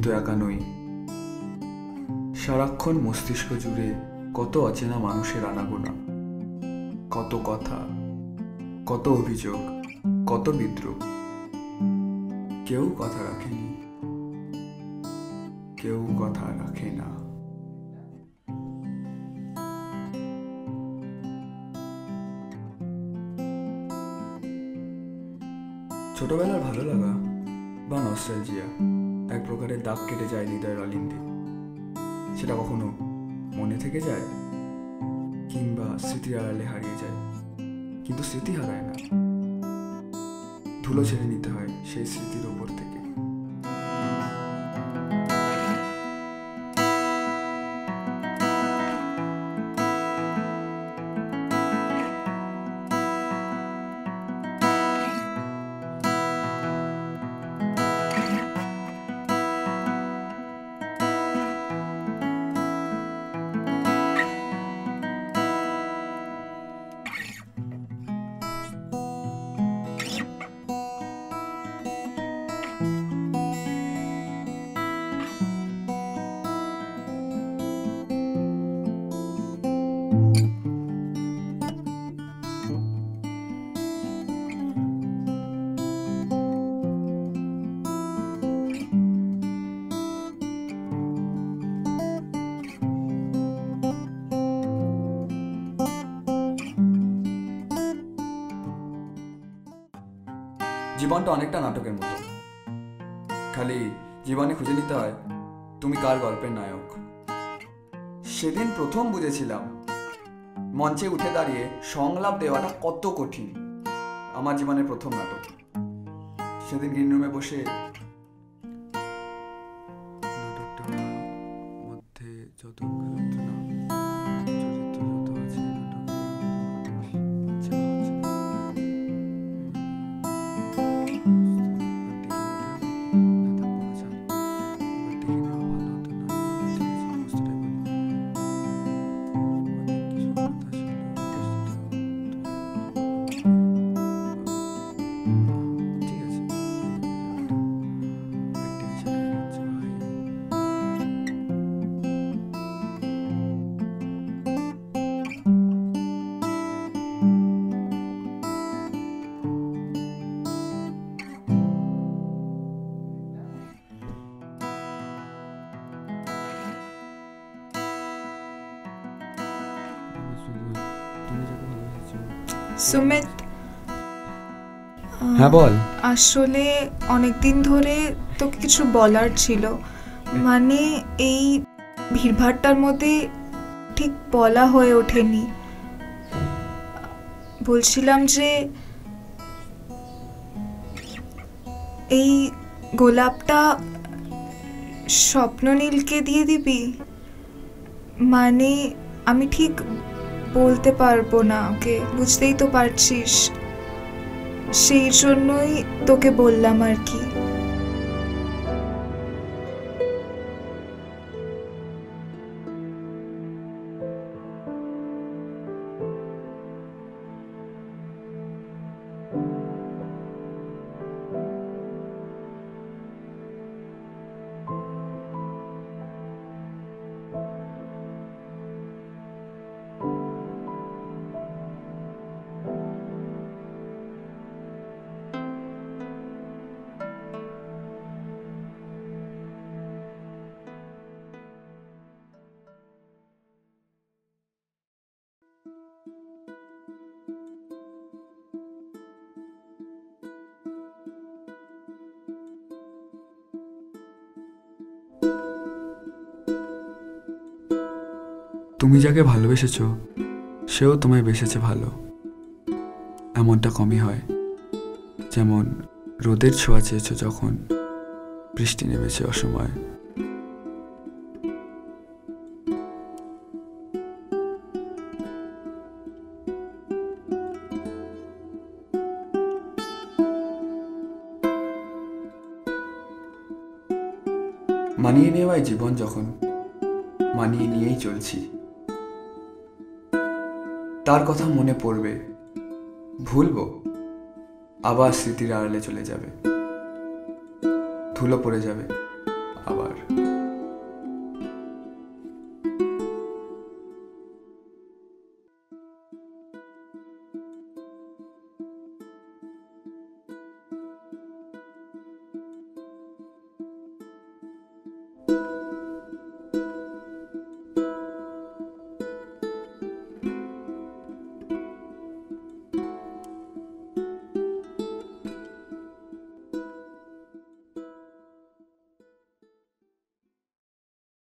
কিন্তু একা নই। সারাক্ষণ মস্তিষ্ক জুড়ে কত অচেনা মানুষের আনাগোনা, কত কথা, কত অভিযোগ, কত বিদ্রোহ। কেউ কথা রাখেনি, কেউ কথা রাখে না। ছোটবেলার ভালো লাগা বা নস্টালজিয়া এক প্রকারের দাগ কেটে যায় হৃদয়ের অলিন্দে। সেটা কখনো মনে থেকে যায় কিংবা স্মৃতির আড়ালে হারিয়ে যায়, কিন্তু স্মৃতি হারায় না, ধুলো ছেড়ে নিতে হয় সেই স্মৃতির ওপর থেকে। জীবনটা অনেকটা নাটকের মতো, খালি জীবনে খুঁজে নিতে হয় তুমি কার গল্পের নায়ক। সেদিন প্রথম বুঝেছিলাম মঞ্চে উঠে দাঁড়িয়ে সংলাপ দেওয়াটা কত কঠিন। আমার জীবনের প্রথম নাটক। সেদিন গ্রিন রুমে বসে নাটকটার মধ্যে যত সুমিত, হ্যাঁ বল। আসলে অনেকদিন ধরে তোকে কিছু বলার ছিল, মানে এই ভিড়ভাট্টার মধ্যে ঠিক বলা হয়ে ওঠেনি। বলছিলাম যে এই গোলাপটা স্বপ্ননীলকে দিয়ে দিবি। মানে আমি ঠিক বলতে পারবো না ওকে, বুঝতেই তো পারছিস, সেই জন্যই তোকে বললাম আর কি। তুমি যাকে ভালোবেসেছো সেও তোমায় বেসেছে ভালো, এমনটা কমই হয়। যেমন রোদের ছোঁয়া চেয়েছো যখন বৃষ্টি নেমেছে অসময়। মানিয়ে নেওয়াই জীবন, যখন মানিয়ে নিয়েই চলছি। তার কথা মনে পড়বে, ভুলবো, আবার স্মৃতির আড়ালে চলে যাবে, ধুলো পড়ে যাবে, আবার